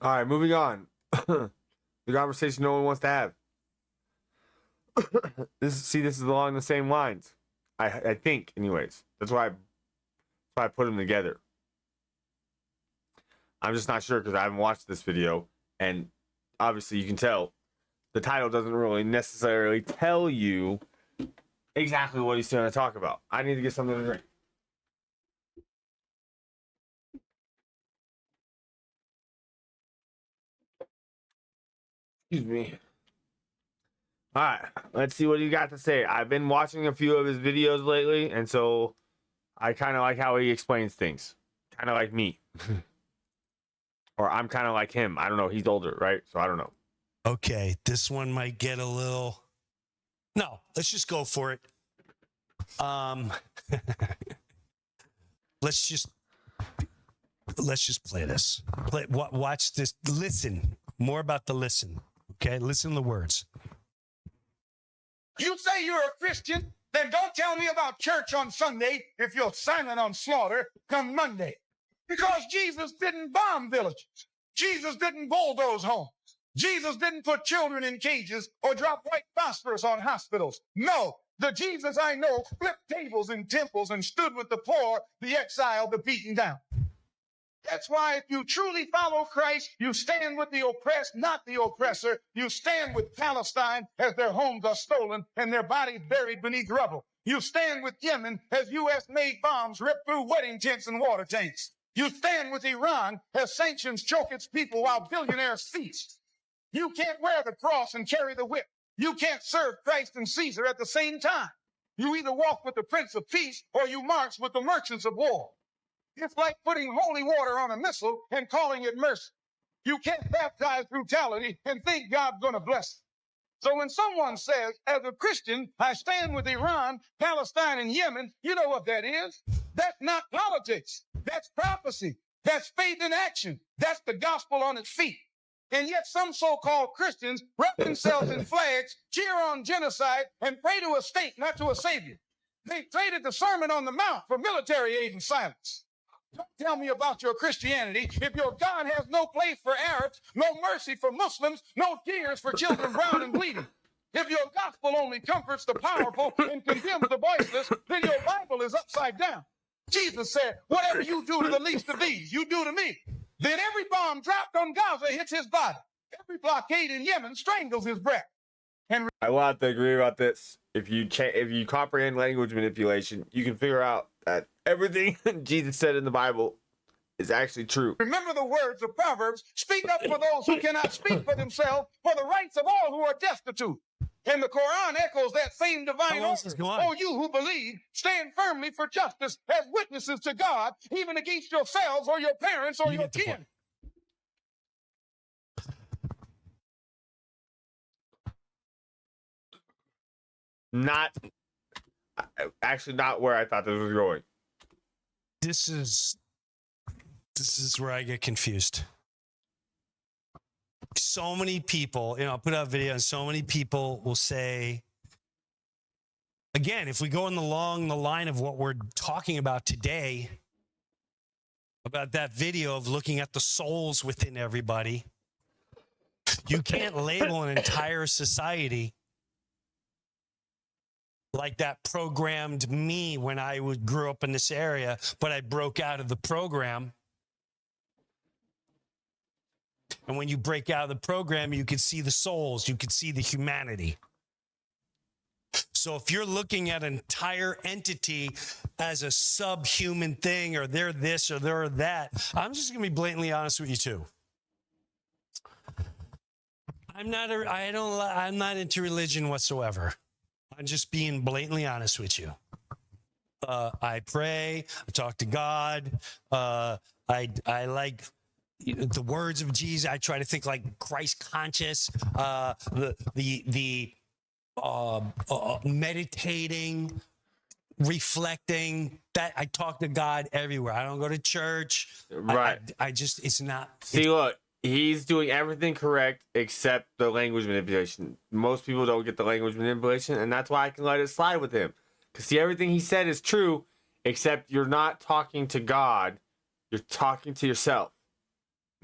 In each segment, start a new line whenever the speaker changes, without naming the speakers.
All right, moving on. The conversation no one wants to have. This is along the same lines. I think, anyways. That's why I put them together. I'm just not sure because I haven't watched this video, and obviously you can tell the title doesn't really necessarily tell you exactly what he's going to talk about. I need to get something to drink. Excuse me. All right, let's see what he got to say. I've been watching a few of his videos lately, and so I kind of like how he explains things. Kind of like me. Or I'm kind of like him. I don't know. He's older, right? So I don't know.
Okay, this one might get a little... No, let's just go for it. Let's just play this. Watch this. Listen. More about the listen. Okay, listen to the words.
You say you're a Christian, then don't tell me about church on Sunday if you're silent on slaughter come Monday. Because Jesus didn't bomb villages. Jesus didn't bulldoze homes. Jesus didn't put children in cages or drop white phosphorus on hospitals. No, the Jesus I know flipped tables in temples and stood with the poor, the exiled, the beaten down. That's why if you truly follow Christ, you stand with the oppressed, not the oppressor. You stand with Palestine as their homes are stolen and their bodies buried beneath rubble. You stand with Yemen as U.S.-made bombs rip through wedding tents and water tanks. You stand with Iran as sanctions choke its people while billionaires feast. You can't wear the cross and carry the whip. You can't serve Christ and Caesar at the same time. You either walk with the Prince of Peace or you march with the merchants of war. It's like putting holy water on a missile and calling it mercy. You can't baptize brutality and think God's going to bless it. So when someone says, as a Christian, I stand with Iran, Palestine, and Yemen, you know what that is? That's not politics. That's prophecy. That's faith in action. That's the gospel on its feet. And yet some so-called Christians wrap themselves in flags, cheer on genocide, and pray to a state, not to a savior. They traded the Sermon on the Mount for military aid and silence. Don't tell me about your Christianity if your God has no place for Arabs, no mercy for Muslims, no tears for children brown and bleeding. If your gospel only comforts the powerful and condemns the voiceless, then your Bible is upside down. Jesus said, whatever you do to the least of these, you do to me. Then every bomb dropped on Gaza hits his body. Every blockade in Yemen strangles his breath. And
I will have to agree about this. If you comprehend language manipulation, you can figure out that everything Jesus said in the Bible is actually true.
remember the words of Proverbs, speak up for those who cannot speak for themselves, for the rights of all who are destitute. And the Quran echoes that same divine order. Oh, you who believe, stand firmly for justice as witnesses to God, even against yourselves or your parents or your kin.
Not where I thought this was going.
This is where I get confused. So many people, I'll put out a video and so many people will say, again, if we go along the line of what we're talking about today, about that video of looking at the souls within everybody, you can't label an entire society like that programmed me when I grew up in this area, but I broke out of the program. And when you break out of the program, you can see the souls, you can see the humanity. So if you're looking at an entire entity as a subhuman thing, or they're this or they're that, I'm just going to be blatantly honest with you too. I'm not into religion whatsoever. I'm just being blatantly honest with you. I pray, I talk to God. I like the words of Jesus. I try to think like Christ conscious. Meditating, reflecting. That I talk to God everywhere. I don't go to church.
Right.
It's not.
See, look, he's doing everything correct except the language manipulation. Most people don't get the language manipulation, and that's why I can let it slide with him. Because, see, everything he said is true, except you're not talking to God. You're talking to yourself.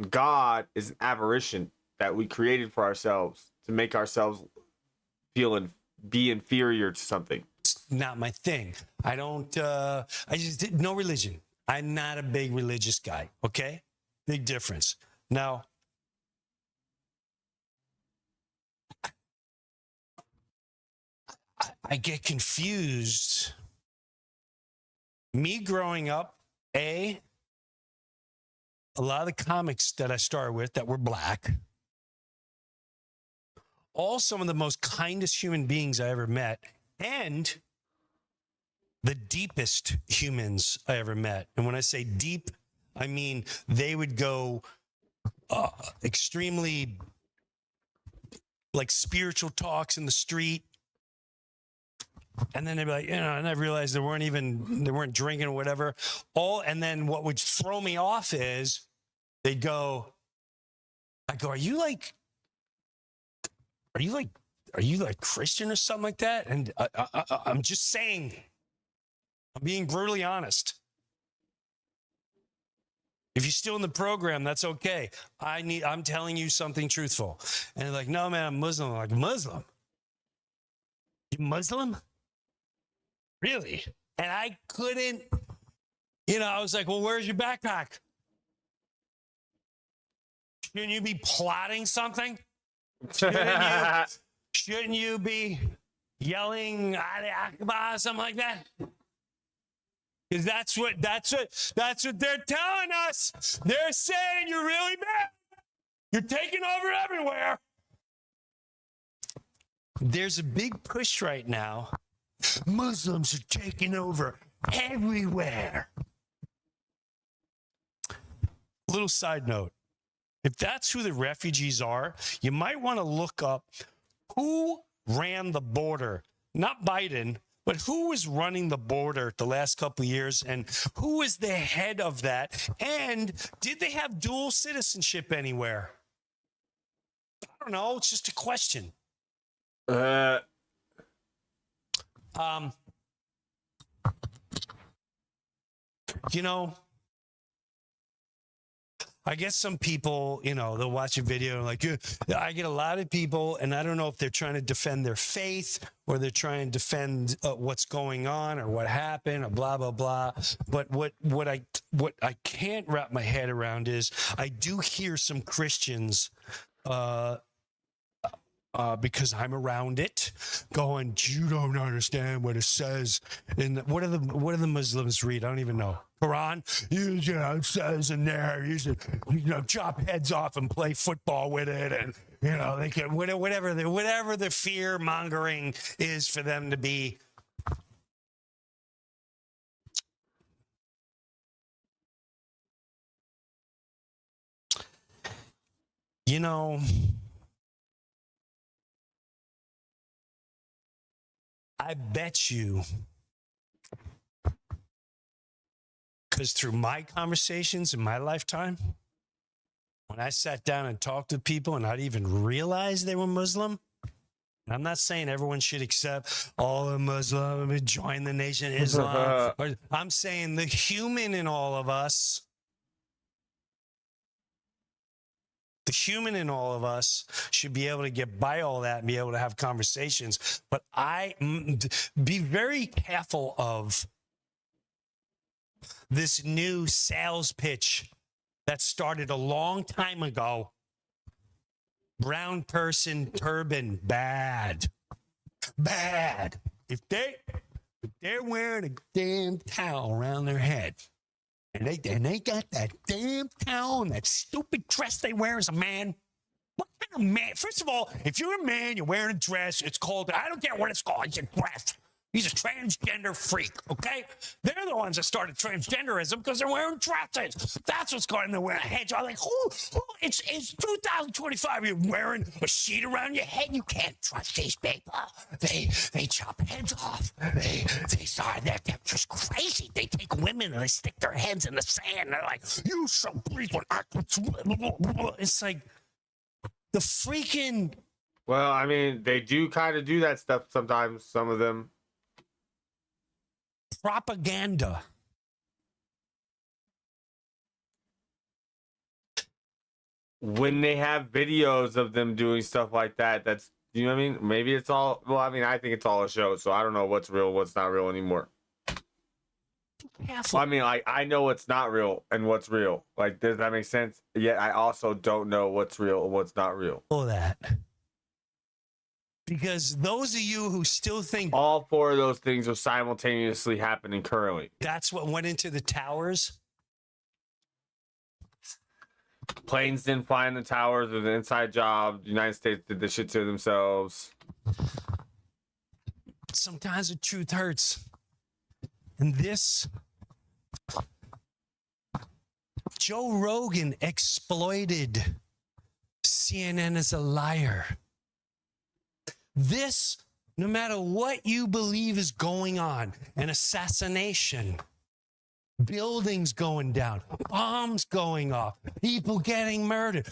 God is an aberration that we created for ourselves to make ourselves feel and be inferior to something.
It's not my thing. I don't, I just did no religion. I'm not a big religious guy. Okay. Big difference. Now, I get confused. Me growing up, a lot of the comics that I started with that were black, all some of the most kindest human beings I ever met, and the deepest humans I ever met. And when I say deep, I mean they would go extremely like spiritual talks in the street. And then they'd be like, you know, and I realized they weren't drinking or whatever. And then what would throw me off is I go, are you like Christian or something like that? And I'm just saying, I'm being brutally honest. If you're still in the program, that's okay. I'm telling you something truthful. And they're like, no, man, I'm Muslim. I'm like, Muslim? You Muslim? Really? And I couldn't, I was like, well, where's your backpack? Shouldn't you be plotting something? Shouldn't you be yelling Ali Akbar, something like that? Because that's what they're telling us. They're saying you're really bad. You're taking over everywhere. There's a big push right now. Muslims are taking over everywhere. Little side note. If that's who the refugees are, you might want to look up who ran the border. Not Biden, but who was running the border the last couple of years, and who was the head of that? And did they have dual citizenship anywhere? I don't know. It's just a question. I guess some people, they'll watch a video and like, I get a lot of people, and I don't know if they're trying to defend their faith or they're trying to defend what's going on or what happened or blah, blah, blah. But what I can't wrap my head around is I do hear some Christians, because I'm around it, going, you don't understand what it says. And what do the Muslims read? I don't even know. Quran, it says in there, you should, chop heads off and play football with it, and they can whatever the fear mongering is for them to be. I bet you, because through my conversations in my lifetime, when I sat down and talked to people and I'd even realize they were Muslim, and I'm not saying everyone should accept all the Muslim and join the Nation of Islam. I'm saying the human in all of us, should be able to get by all that and be able to have conversations. But be very careful of this new sales pitch that started a long time ago. Brown person, turban, bad. If they're wearing a damn towel around their head, and they got that damn towel and that stupid dress they wear as a man. What kind of man? First of all, if you're a man, you're wearing a dress, it's called, I don't care what it's called, it's a dress. He's a transgender freak, okay? They're the ones that started transgenderism because they're wearing dresses. That's what's going on. They're wearing heads. I'm like, it's 2025. You're wearing a sheet around your head. You can't trust these people. They chop heads off. They're just crazy. They take women and they stick their heads in the sand. They're like, you shall breathe when I... It's like the freaking...
Well, I mean, they do kind of do that stuff sometimes, some of them.
Propaganda.
when they have videos of them doing stuff like that, that's, you know what I mean? Maybe it's all, well, I mean, I think it's all a show, so I don't know what's real, what's not real anymore.
Careful.
Well, I mean, like, I know what's not real and what's real. Like, does that make sense? Yet I also don't know what's real and what's not real.
Know that. Because those of you who still think
All four of those things are simultaneously happening currently.
that's what went into the towers,
Planes didn't fly in the towers. It was an inside job. The United States did this shit to themselves.
sometimes the truth hurts. And this, Joe Rogan exploited CNN as a liar. This, no matter what you believe is going on, an assassination, buildings going down, bombs going off, people getting murdered.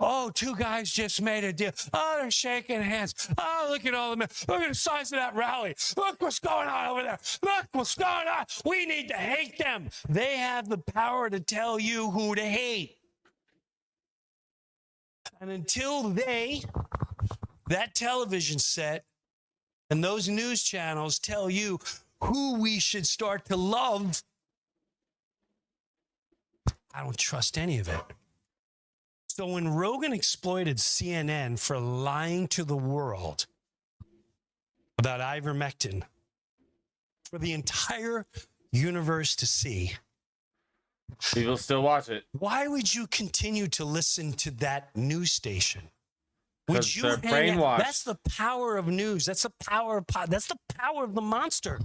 Oh, two guys just made a deal. Oh, they're shaking hands. Oh, look at all the men. Look at the size of that rally. Look what's going on over there. Look what's going on. We need to hate them. They have the power to tell you who to hate. And until that television set and those news channels tell you who we should start to love, I don't trust any of it. So when Rogan exploited CNN for lying to the world about ivermectin for the entire universe to see,
People still watch it.
why would you continue to listen to that news station? Would
'Cause
you
they're
hang out?
brainwashed.
That's the power of news. That's the power of that's the power of the monster.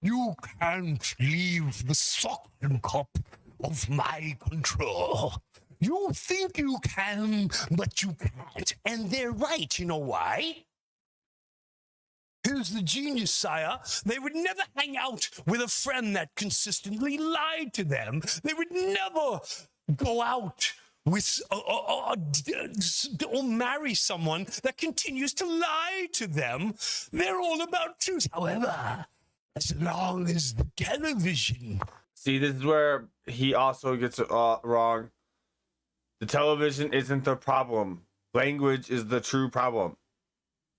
You can't leave the suction cup of my control. You think you can, but you can't. And they're right. You know why? Here's the genius, sire. They would never hang out with a friend that consistently lied to them. They would never go out with or marry someone that continues to lie to them. They're all about truth. However, as long as the television.
See, this is where he also gets it wrong. The television isn't the problem. Language is the true problem.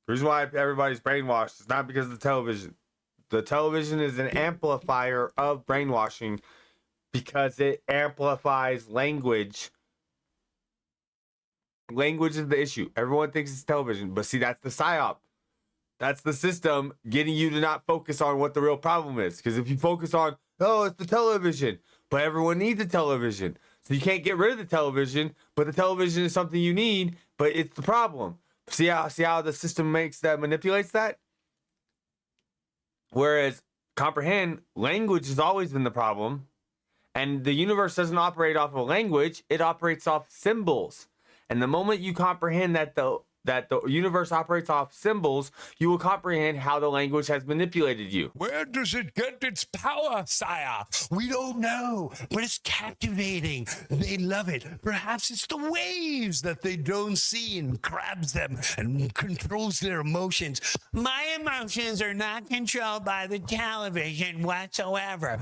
The reason why everybody's brainwashed is not because of the television. The television is an amplifier of brainwashing because it amplifies language. Language is the issue. Everyone thinks it's television, but see, that's the psyop. That's the system getting you to not focus on what the real problem is. Because if you focus on, oh, it's the television, but everyone needs a television. So you can't get rid of the television, but the television is something you need, but it's the problem. See how the system manipulates that? Whereas comprehend, language has always been the problem. And the universe doesn't operate off of language, it operates off symbols. And the moment you comprehend that the universe operates off symbols, you will comprehend how the language has manipulated you.
Where does it get its power, sire? We don't know, but it's captivating. They love it. Perhaps it's the waves that they don't see and grabs them and controls their emotions. My emotions are not controlled by the television whatsoever.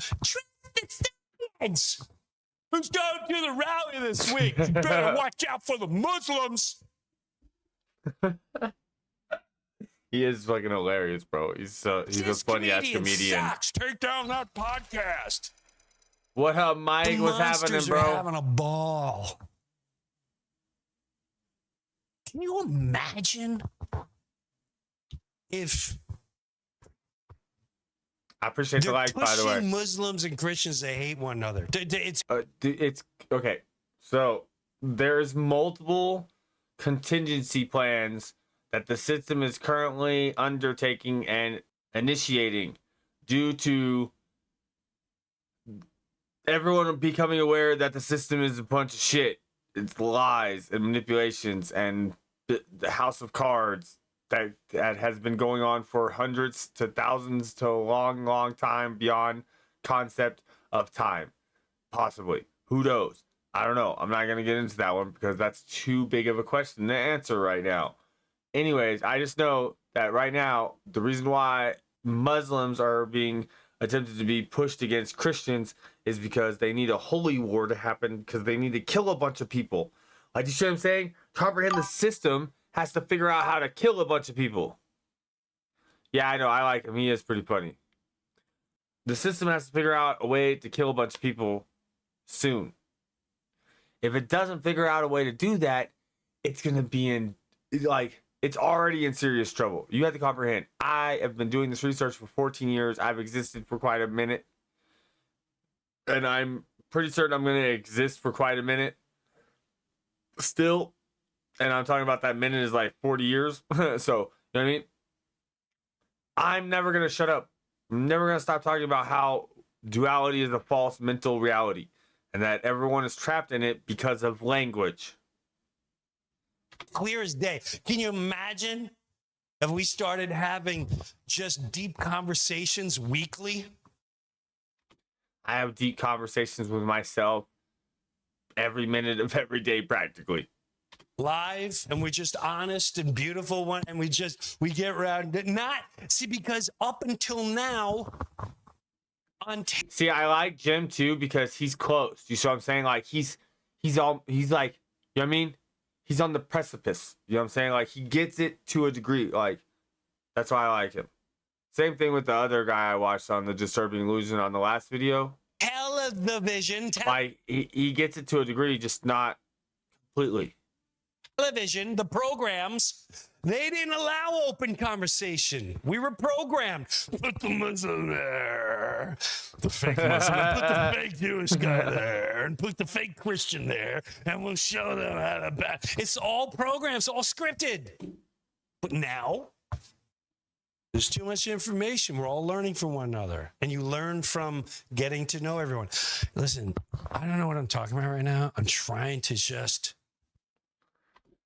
It's who's going to the rally this week? You better watch out for the Muslims.
He is fucking hilarious, bro. He's a funny ass comedian.
Sucks. Take down that podcast.
What up, Mike? What's happening,
Monsters
bro?
are having a ball. Can you imagine if
I appreciate the
they're
like, by the way.
pushing Muslims and Christians to hate one another? It's
It's okay. So there's multiple contingency plans that the system is currently undertaking and initiating due to everyone becoming aware that the system is a bunch of shit. It's lies and manipulations and the house of cards that has been going on for hundreds to thousands to a long time beyond concept of time. Possibly. Who knows? I don't know. I'm not going to get into that one because that's too big of a question to answer right now. Anyways, I just know that right now, the reason why Muslims are being attempted to be pushed against Christians is because they need a holy war to happen because they need to kill a bunch of people. Like, you see what I'm saying? Comprehend the system has to figure out how to kill a bunch of people. Yeah, I know. I like him. He is pretty funny. The system has to figure out a way to kill a bunch of people soon. If it doesn't figure out a way to do that, it's going to be in, like, it's already in serious trouble. You have to comprehend. I have been doing this research for 14 years. I've existed for quite a minute. And I'm pretty certain I'm going to exist for quite a minute still. And I'm talking about that minute is like 40 years. So, you know what I mean? I'm never going to shut up. I'm never going to stop talking about how duality is a false mental reality and that everyone is trapped in it because of language.
Clear as day. Can you imagine if we started having just deep conversations weekly?
I have deep conversations with myself every minute of every day, practically.
Live, and we're just honest and beautiful one, and we get around it. Not see, because up until now,
see, I like Jim too because he's close. You see what I'm saying? Like he's like, you know what I mean? He's on the precipice. You know what I'm saying? Like he gets it to a degree. Like that's why I like him. Same thing with the other guy I watched on the Disturbing Illusion on the last video.
Television.
Like he gets it to a degree, just not completely.
Television, the programs, they didn't allow open conversation. We were programmed. Put the Muslim there, the fake Muslim, and put the fake Jewish guy there, and put the fake Christian there, and we'll show them how to back. It's all programs, all scripted. But now, there's too much information. We're all learning from one another. And you learn from getting to know everyone. Listen, I don't know what I'm talking about right now. I'm trying to just...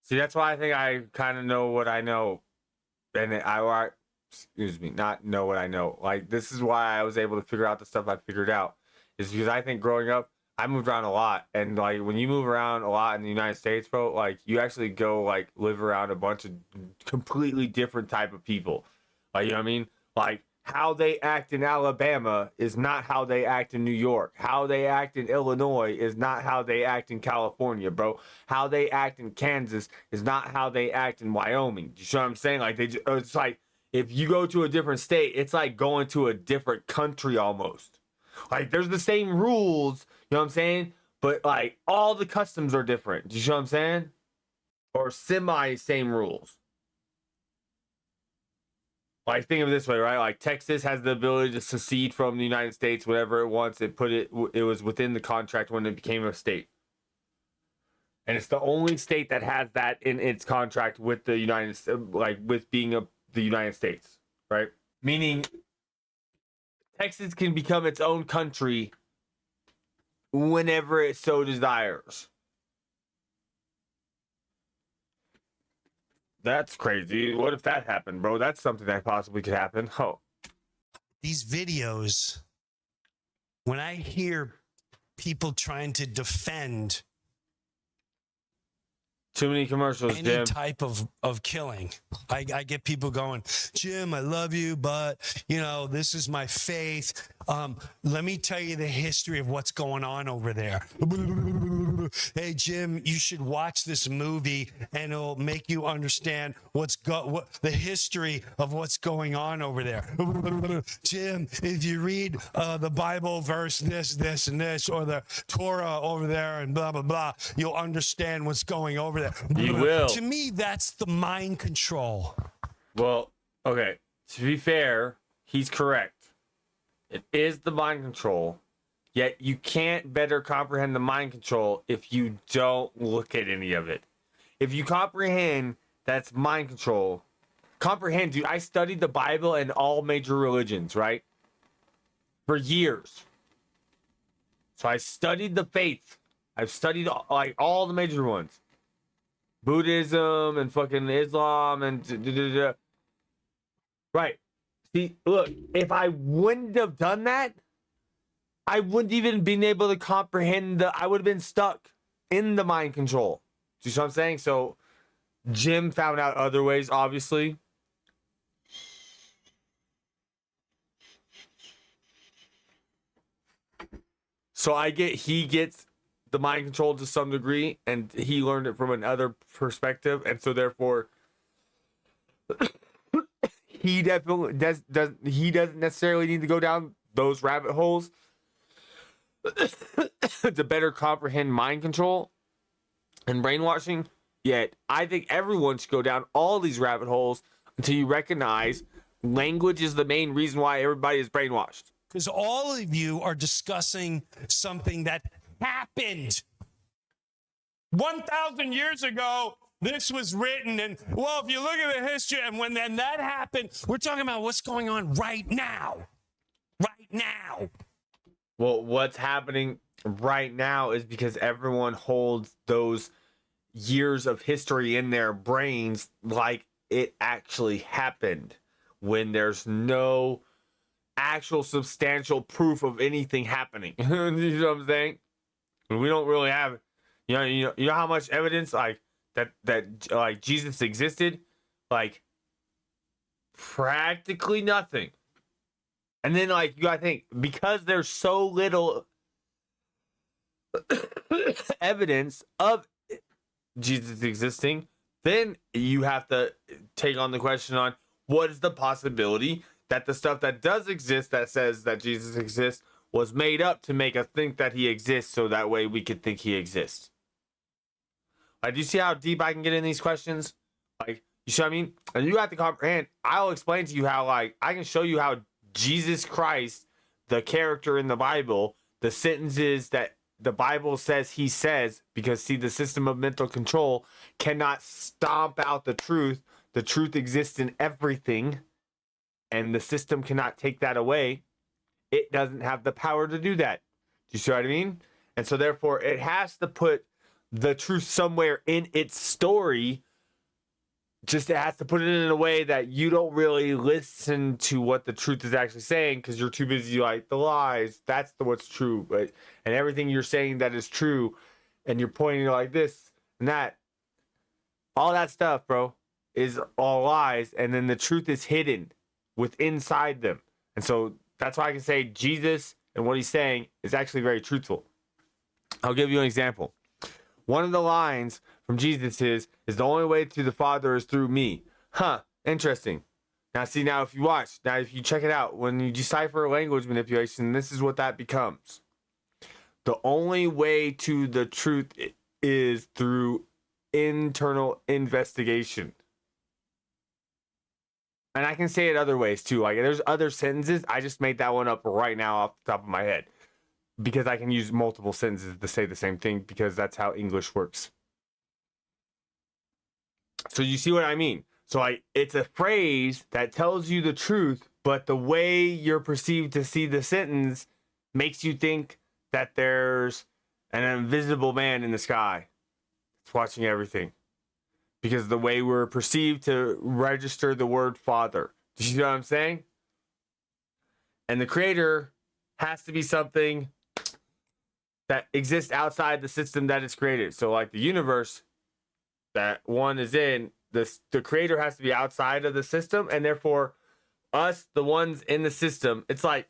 See, that's why I think I kind of know what I know. And not know what I know. Like, this is why I was able to figure out the stuff I figured out. Is because I think growing up, I moved around a lot. And, like, when you move around a lot in the United States, bro, like, you actually go, like, live around a bunch of completely different type of people. Like, you know what I mean? Like, how they act in Alabama is not how they act in New York. How they act in Illinois is not how they act in California, bro. How they act in Kansas is not how they act in Wyoming. You know what I'm saying? Like it's like if you go to a different state, it's like going to a different country almost. Like there's the same rules, you know what I'm saying? But like all the customs are different. You know what I'm saying? Or semi same rules. Like, think of it this way, right? Like, Texas has the ability to secede from the United States whenever it wants. It was within the contract when it became a state. And it's the only state that has that in its contract with the United States, like, with being the United States, right? Meaning, Texas can become its own country whenever it so desires. That's crazy. What if that happened, bro? That's something that possibly could happen. Oh.
These videos, when I hear people trying to defend
too many commercials,
any
Jim.
type of killing, I get people going, Jim, I love you, but, you know, this is my faith. Let me tell you the history of what's going on over there. Hey, Jim, you should watch this movie and it'll make you understand what the history of what's going on over there. Jim, if you read the Bible verse, this, and this, or the Torah over there and blah, blah, blah, you'll understand what's going over there.
You will.
To me, that's the mind control.
Well, okay. To be fair, he's correct. It is the mind control. Yet you can't better comprehend the mind control if you don't look at any of it. If you comprehend that's mind control, comprehend, dude. I studied the Bible and all major religions, right? For years. So I studied the faith. I've studied like all the major ones. Buddhism and fucking Islam and right. See, look, if I wouldn't have done that, I wouldn't even been able to comprehend I would have been stuck in the mind control. Do you see what I'm saying? So Jim found out other ways, obviously. So he gets the mind control to some degree, and he learned it from another perspective, and so therefore he definitely he doesn't necessarily need to go down those rabbit holes to better comprehend mind control and brainwashing. Yet I think everyone should go down all these rabbit holes until you recognize language is the main reason why everybody is brainwashed.
Because all of you are discussing something that happened 1,000 years ago. This was written, and well, if you look at the history, and when then that happened, we're talking about what's going on right now. Right now.
Well, what's happening right now is because everyone holds those years of history in their brains like it actually happened, when there's no actual substantial proof of anything happening. You know what I'm saying? We don't really have, you know how much evidence like that like Jesus existed, like practically nothing. And then like you gotta think, because there's so little evidence of Jesus existing, then you have to take on the question on what is the possibility that the stuff that does exist that says that Jesus exists was made up to make us think that he exists, so that way we could think he exists. Like, do you see how deep I can get in these questions? Like, you see what I mean? And you have to comprehend. I'll explain to you how, like, I can show you how Jesus Christ, the character in the Bible, the sentences that the Bible says he says, because see, the system of mental control cannot stomp out the truth. The truth exists in everything, and the system cannot take that away. It doesn't have the power to do that. Do you see what I mean? And so therefore it has to put the truth somewhere in its story. Just it has to put it in a way that you don't really listen to what the truth is actually saying, because you're too busy like the lies. That's what's true. But and everything you're saying that is true, and you're pointing like this and that, all that stuff, bro, is all lies. And then the truth is hidden inside them. And so that's why I can say Jesus and what he's saying is actually very truthful. I'll give you an example. One of the lines from Jesus is the only way to the Father is through me. Huh, interesting. Now see, now if you check it out, when you decipher language manipulation, this is what that becomes. The only way to the truth is through internal investigation. And I can say it other ways too. Like, there's other sentences. I just made that one up right now off the top of my head, because I can use multiple sentences to say the same thing, because that's how English works. So you see what I mean? So like, it's a phrase that tells you the truth, but the way you're perceived to see the sentence makes you think that there's an invisible man in the sky that's watching everything. Because the way we're perceived to register the word Father. Do you see what I'm saying? And the Creator has to be something that exists outside the system that it's created. So like the universe that one is in, the Creator has to be outside of the system, and therefore us, the ones in the system, it's like,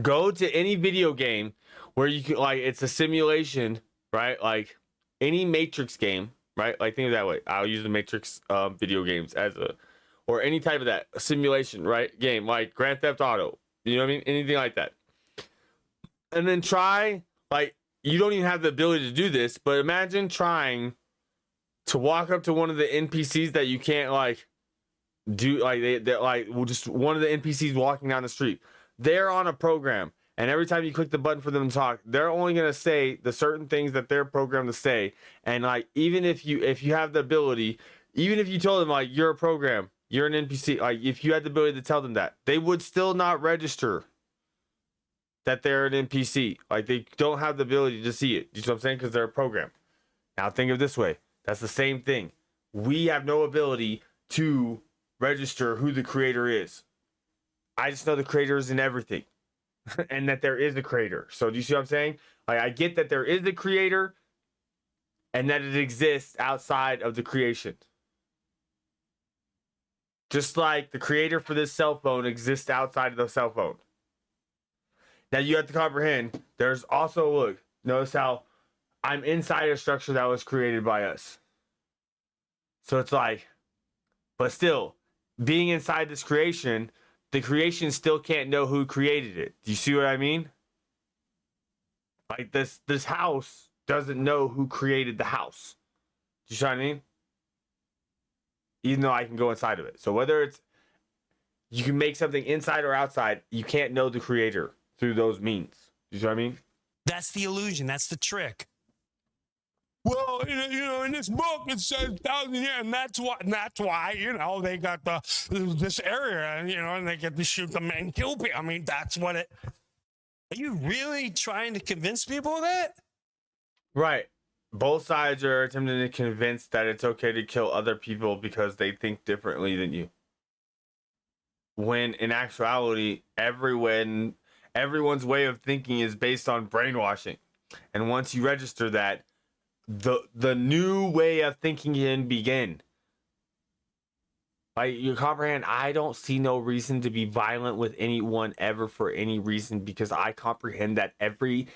go to any video game where you can, like, it's a simulation, right? Like any Matrix game, right? Like, think of it that way. I'll use the Matrix video games as or any type of that simulation, right? Game like Grand Theft Auto, you know what I mean? Anything like that. And then try, like, you don't even have the ability to do this, but imagine trying to walk up to one of the NPCs that you can't like do, like they're like, well, just one of the NPCs walking down the street. They're on a program, and every time you click the button for them to talk, they're only gonna say the certain things that they're programmed to say. And like, even if you have the ability, even if you told them like you're a program, you're an NPC, like if you had the ability to tell them that, they would still not register that they're an NPC. Like, they don't have the ability to see it. You know what I'm saying? Because they're a program. Now think of it this way. That's the same thing. We have no ability to register who the Creator is. I just know the Creator is in everything. And that there is a Creator. So do you see what I'm saying? Like, I get that there is a Creator and that it exists outside of the creation. Just like the Creator for this cell phone exists outside of the cell phone. that you have to comprehend. There's also, look, notice how I'm inside a structure that was created by us. So it's like, but still, being inside this creation, the creation still can't know who created it. Do you see what I mean? Like this house doesn't know who created the house. Do you see what I mean? Even though I can go inside of it. So whether it's you can make something inside or outside, you can't know the creator through those means. Do you see what I mean?
That's the illusion. That's the trick. Well, in this book it says 1,000 years, and that's why, they got this area, and they get to shoot them and kill people. I mean, that's what it. Are you really trying to convince people of that?
Right. Both sides are attempting to convince that it's okay to kill other people because they think differently than you. When in actuality, everyone's way of thinking is based on brainwashing. And once you register that, the new way of thinking can begin. Like, you comprehend, I don't see no reason to be violent with anyone ever for any reason, because I comprehend that every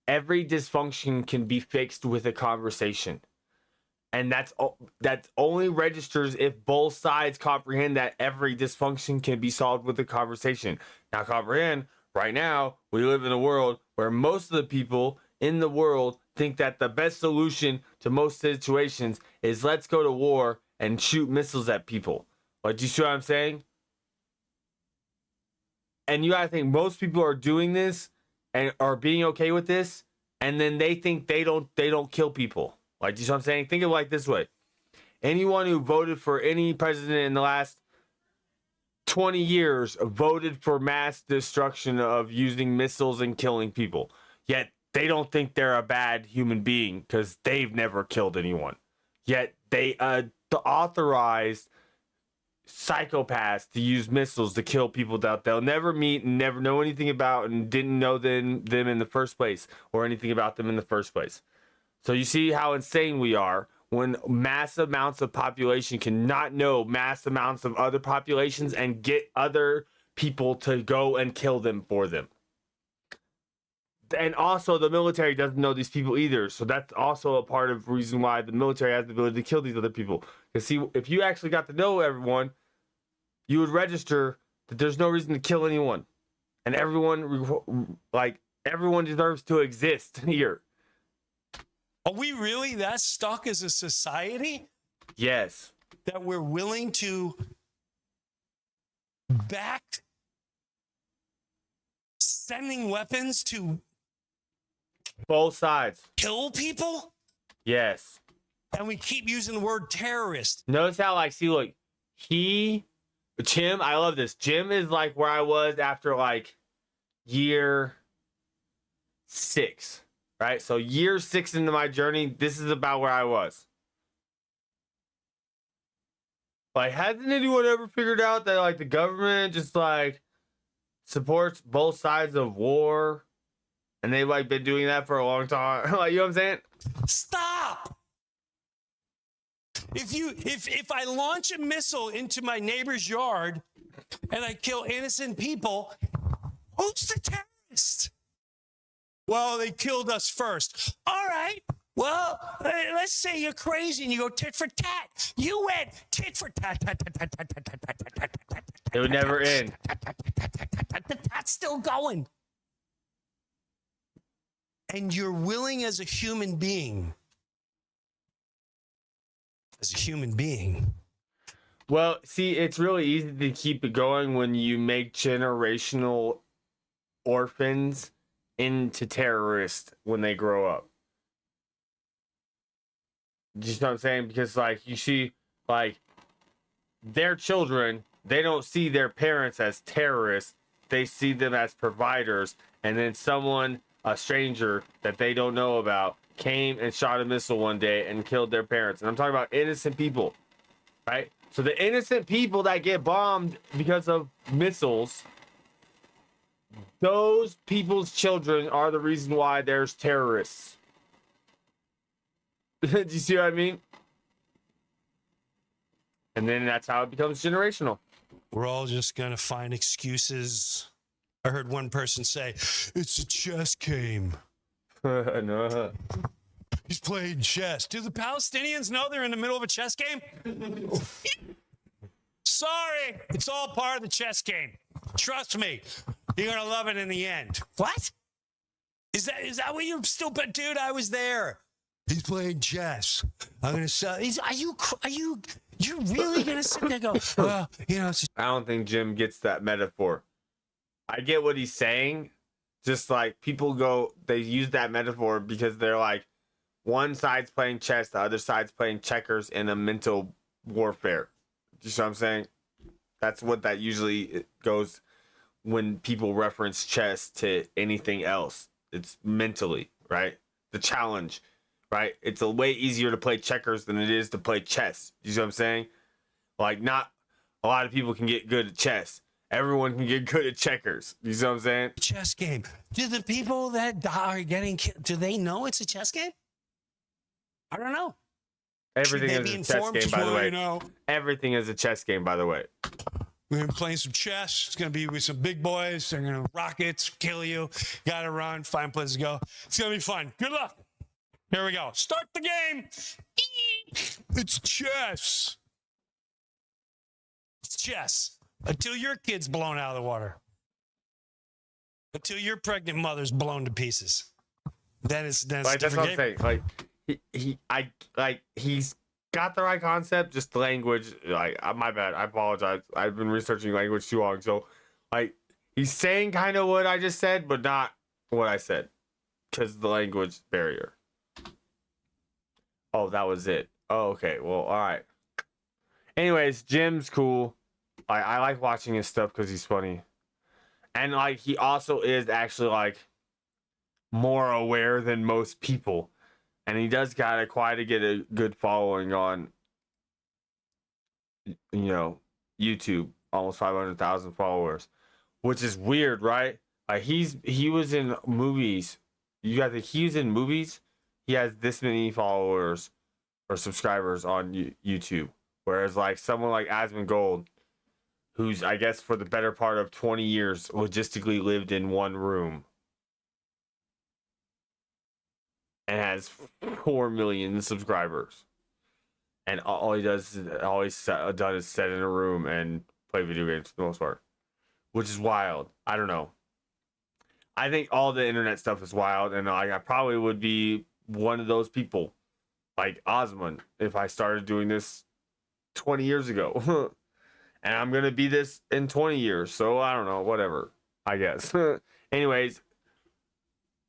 dysfunction can be fixed with a conversation. And that's only registers if both sides comprehend that every dysfunction can be solved with a conversation. Now comprehend, right now, we live in a world where most of the people in the world think that the best solution to most situations is let's go to war and shoot missiles at people. Like, do you see what I'm saying? And you gotta think most people are doing this and are being okay with this, and then they think they don't kill people. Like, do you see what I'm saying? Think of it like this way. Anyone who voted for any president in the last 20 years voted for mass destruction of using missiles and killing people. Yet they don't think they're a bad human being because they've never killed anyone. Yet they authorized psychopaths to use missiles to kill people that they'll never meet and never know anything about and didn't know them in the first place or anything about them in the first place. So you see how insane we are when mass amounts of population cannot know mass amounts of other populations and get other people to go and kill them for them. And also the military doesn't know these people either. So that's also a part of the reason why the military has the ability to kill these other people. Because see, if you actually got to know everyone, you would register that there's no reason to kill anyone. And everyone deserves to exist here.
Are we really that stuck as a society?
Yes.
That we're willing to back sending weapons to
both sides
kill people?
Yes.
And we keep using the word terrorist.
Notice how, like, see, look, Jim, I love this. Jim is like where I was after like year 6, right? So year 6 into my journey, this is about where I was. Like, hasn't anyone ever figured out that, like, the government just, like, supports both sides of war? And they've, like, been doing that for a long time. Like, you know what I'm saying?
Stop! If I launch a missile into my neighbor's yard and I kill innocent people, who's the terrorist? Well, they killed us first. All right. Well, let's say you're crazy and you go tit for tat. You went tit for tat, tat, tat, tat, tat, tat, tat, tat, tat, tat.
It would never end.
That's still going. And you're willing as a human being.
Well, see, it's really easy to keep it going when you make generational orphans into terrorists when they grow up. Do you know what I'm saying? Because, like, you see, like, their children, they don't see their parents as terrorists. They see them as providers. And then someone, a stranger that they don't know about, came and shot a missile one day and killed their parents. And I'm talking about innocent people, right? So the innocent people that get bombed because of missiles, those people's children are the reason why there's terrorists. Do you see what I mean? And then that's how it becomes generational.
We're all just going to find excuses I heard one person say, it's a chess game.
No.
He's playing chess. Do the Palestinians know they're in the middle of a chess game? Sorry, it's all part of the chess game. Trust me, you're gonna love it in the end. What? Is that what you're still? But dude, I was there. He's playing chess. I'm gonna sell. You're really gonna sit there and go, well, it's
I don't think Jim gets that metaphor. I get what he's saying. Just like people they use that metaphor because they're like, one side's playing chess, the other side's playing checkers in a mental warfare. You see what I'm saying? That's what that usually goes when people reference chess to anything else. It's mentally, right? The challenge, right? It's a way easier to play checkers than it is to play chess. You see what I'm saying? Like, not a lot of people can get good at chess. Everyone can get good at checkers. You see what I'm saying?
a chess game. Do the people that are getting killed, do they know it's a chess game? I don't know.
Everything
Should they
is
be
a chess
informed?
game,
Just
by the
wanna,
way. Everything is a chess game, by the way.
We're gonna be playing some chess. It's gonna be with some big boys. They're gonna rockets, kill you. Gotta run, find places to go. It's gonna be fun. Good luck. Here we go. Start the game. It's chess. It's chess. Until your kid's blown out of the water. Until your pregnant mother's blown to pieces. Then it's
Like, that's what I'm saying. Like, he's got the right concept, just the language. Like, my bad. I apologize. I've been researching language too long. So, like, he's saying kind of what I just said, but not what I said. Because the language barrier. Oh, that was it. Oh, okay. Well, all right. Anyways, Jim's cool. I like watching his stuff because he's funny. And, like, he also is actually, like, more aware than most people. And he does got quite to get a good following on, YouTube. Almost 500,000 followers. Which is weird, right? Like, he was in movies. He was in movies. He has this many followers or subscribers on YouTube. Whereas, like, someone like Asmongold, who's, I guess, for the better part of 20 years, logistically lived in one room and has 4 million subscribers. And all he's done is sit in a room and play video games for the most part, which is wild. I don't know. I think all the internet stuff is wild, and I probably would be one of those people, like Osmond, if I started doing this 20 years ago. And I'm going to be this in 20 years. So I don't know, whatever, I guess. Anyways,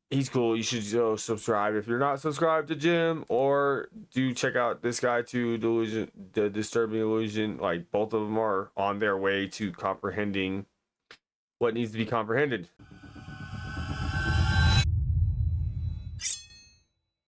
he's cool. You should go subscribe if you're not subscribed to Jim, or do check out this guy too, The Disturbing Illusion. Like, both of them are on their way to comprehending what needs to be comprehended.